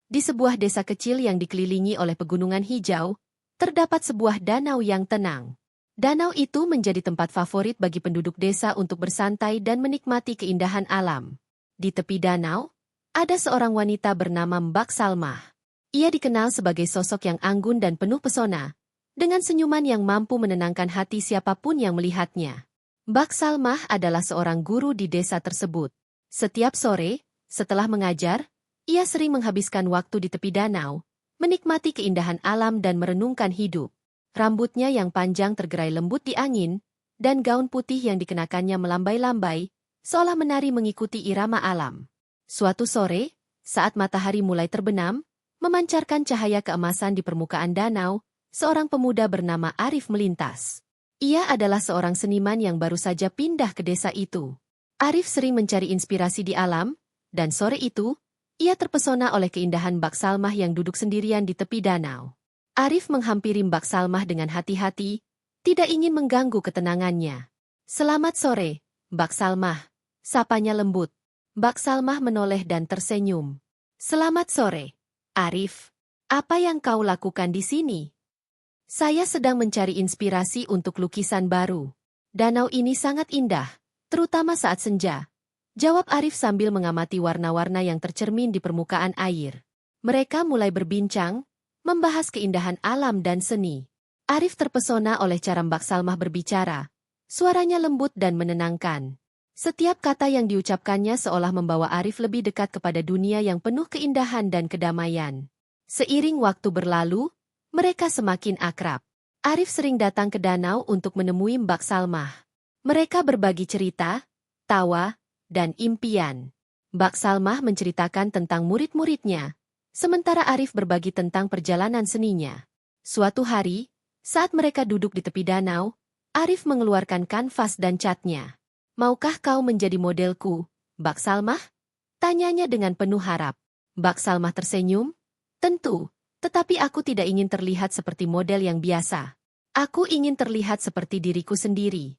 Di sebuah desa kecil yang dikelilingi oleh pegunungan hijau, terdapat sebuah danau yang tenang. Danau itu menjadi tempat favorit bagi penduduk desa untuk bersantai dan menikmati keindahan alam. Di tepi danau, ada seorang wanita bernama Mbak Salmah. Ia dikenal sebagai sosok yang anggun dan penuh pesona, dengan senyuman yang mampu menenangkan hati siapapun yang melihatnya. Mbak Salmah adalah seorang guru di desa tersebut. Setiap sore, setelah mengajar, ia sering menghabiskan waktu di tepi danau, menikmati keindahan alam dan merenungkan hidup. Rambutnya yang panjang tergerai lembut di angin, dan gaun putih yang dikenakannya melambai-lambai, seolah menari mengikuti irama alam. Suatu sore, saat matahari mulai terbenam, memancarkan cahaya keemasan di permukaan danau, seorang pemuda bernama Arif melintas. Ia adalah seorang seniman yang baru saja pindah ke desa itu. Arif sering mencari inspirasi di alam, dan sore itu, ia terpesona oleh keindahan Mbak Salmah yang duduk sendirian di tepi danau. Arif menghampiri Mbak Salmah dengan hati-hati, tidak ingin mengganggu ketenangannya. "Selamat sore, Mbak Salmah," sapanya lembut. Mbak Salmah menoleh dan tersenyum. "Selamat sore, Arif. Apa yang kau lakukan di sini?" "Saya sedang mencari inspirasi untuk lukisan baru. Danau ini sangat indah, terutama saat senja," jawab Arif sambil mengamati warna-warna yang tercermin di permukaan air. Mereka mulai berbincang, membahas keindahan alam dan seni. Arif terpesona oleh cara Mbak Salmah berbicara. Suaranya lembut dan menenangkan. Setiap kata yang diucapkannya seolah membawa Arif lebih dekat kepada dunia yang penuh keindahan dan kedamaian. Seiring waktu berlalu, mereka semakin akrab. Arif sering datang ke danau untuk menemui Mbak Salmah. Mereka berbagi cerita, tawa, dan impian. Mbak Salmah menceritakan tentang murid-muridnya, sementara Arif berbagi tentang perjalanan seninya. Suatu hari, saat mereka duduk di tepi danau, Arif mengeluarkan kanvas dan catnya. "Maukah kau menjadi modelku, Mbak Salmah?" tanyanya dengan penuh harap. Mbak Salmah tersenyum. "Tentu, tetapi aku tidak ingin terlihat seperti model yang biasa. Aku ingin terlihat seperti diriku sendiri."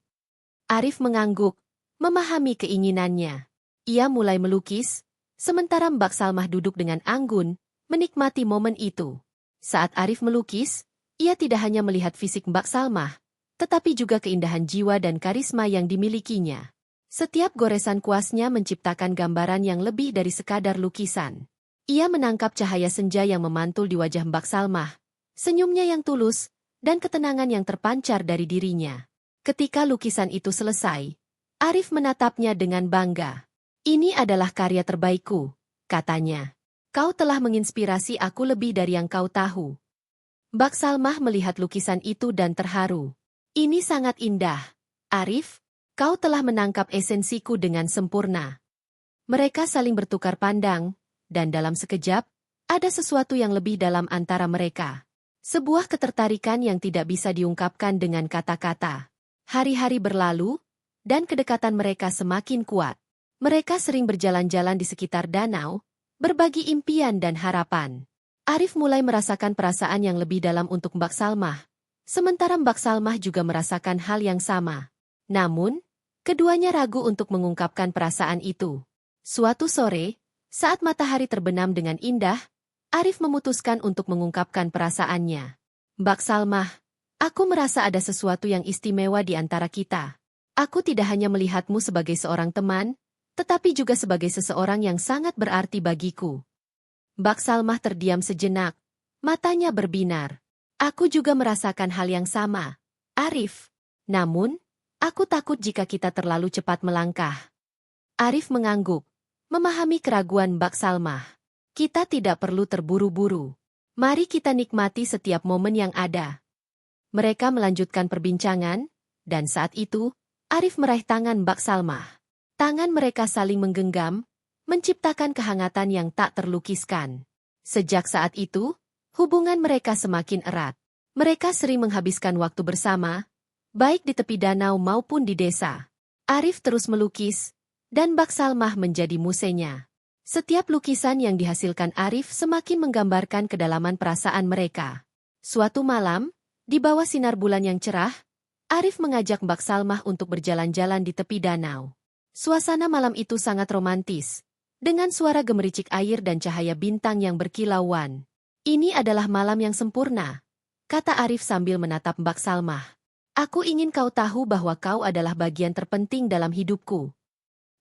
Arif mengangguk, memahami keinginannya. Ia mulai melukis, sementara Mbak Salmah duduk dengan anggun, menikmati momen itu. Saat Arif melukis, ia tidak hanya melihat fisik Mbak Salmah, tetapi juga keindahan jiwa dan karisma yang dimilikinya. Setiap goresan kuasnya menciptakan gambaran yang lebih dari sekadar lukisan. Ia menangkap cahaya senja yang memantul di wajah Mbak Salmah, senyumnya yang tulus, dan ketenangan yang terpancar dari dirinya. Ketika lukisan itu selesai, Arif menatapnya dengan bangga. "Ini adalah karya terbaikku," katanya. "Kau telah menginspirasi aku lebih dari yang kau tahu." Mbak Salmah melihat lukisan itu dan terharu. "Ini sangat indah, Arif. Kau telah menangkap esensiku dengan sempurna." Mereka saling bertukar pandang, dan dalam sekejap, ada sesuatu yang lebih dalam antara mereka. Sebuah ketertarikan yang tidak bisa diungkapkan dengan kata-kata. Hari-hari berlalu, dan kedekatan mereka semakin kuat. Mereka sering berjalan-jalan di sekitar danau, berbagi impian dan harapan. Arif mulai merasakan perasaan yang lebih dalam untuk Mbak Salmah, sementara Mbak Salmah juga merasakan hal yang sama. Namun, keduanya ragu untuk mengungkapkan perasaan itu. Suatu sore, saat matahari terbenam dengan indah, Arif memutuskan untuk mengungkapkan perasaannya. "Mbak Salmah, aku merasa ada sesuatu yang istimewa di antara kita. Aku tidak hanya melihatmu sebagai seorang teman, tetapi juga sebagai seseorang yang sangat berarti bagiku." Mbak Salmah terdiam sejenak, matanya berbinar. "Aku juga merasakan hal yang sama, Arif. Namun, aku takut jika kita terlalu cepat melangkah." Arif mengangguk, memahami keraguan Mbak Salmah. "Kita tidak perlu terburu-buru. Mari kita nikmati setiap momen yang ada." Mereka melanjutkan perbincangan, dan saat itu, Arif meraih tangan Mbak Salmah. Tangan mereka saling menggenggam, menciptakan kehangatan yang tak terlukiskan. Sejak saat itu, hubungan mereka semakin erat. Mereka sering menghabiskan waktu bersama, baik di tepi danau maupun di desa. Arif terus melukis, dan Mbak Salmah menjadi musenya. Setiap lukisan yang dihasilkan Arif semakin menggambarkan kedalaman perasaan mereka. Suatu malam, di bawah sinar bulan yang cerah, Arif mengajak Mbak Salmah untuk berjalan-jalan di tepi danau. Suasana malam itu sangat romantis, dengan suara gemericik air dan cahaya bintang yang berkilauan. Ini adalah malam yang sempurna, kata Arif sambil menatap Mbak Salmah. Aku ingin kau tahu bahwa kau adalah bagian terpenting dalam hidupku.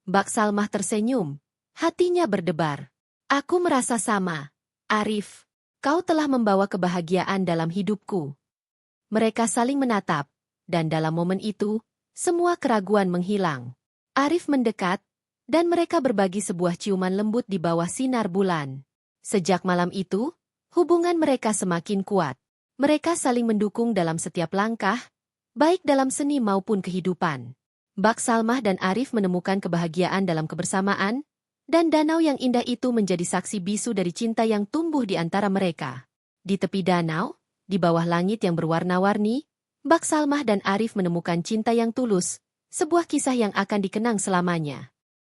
Mbak Salmah tersenyum, hatinya berdebar. Aku merasa sama, Arif. Kau telah membawa kebahagiaan dalam hidupku. Mereka saling menatap, dan dalam momen itu, semua keraguan menghilang. Arif mendekat, dan mereka berbagi sebuah ciuman lembut di bawah sinar bulan. Sejak malam itu, hubungan mereka semakin kuat. Mereka saling mendukung dalam setiap langkah, baik dalam seni maupun kehidupan. Mbak Salmah dan Arif menemukan kebahagiaan dalam kebersamaan, dan danau yang indah itu menjadi saksi bisu dari cinta yang tumbuh di antara mereka. Di tepi danau, di bawah langit yang berwarna-warni, Mbak Salmah dan Arif menemukan cinta yang tulus, sebuah kisah yang akan dikenang selamanya.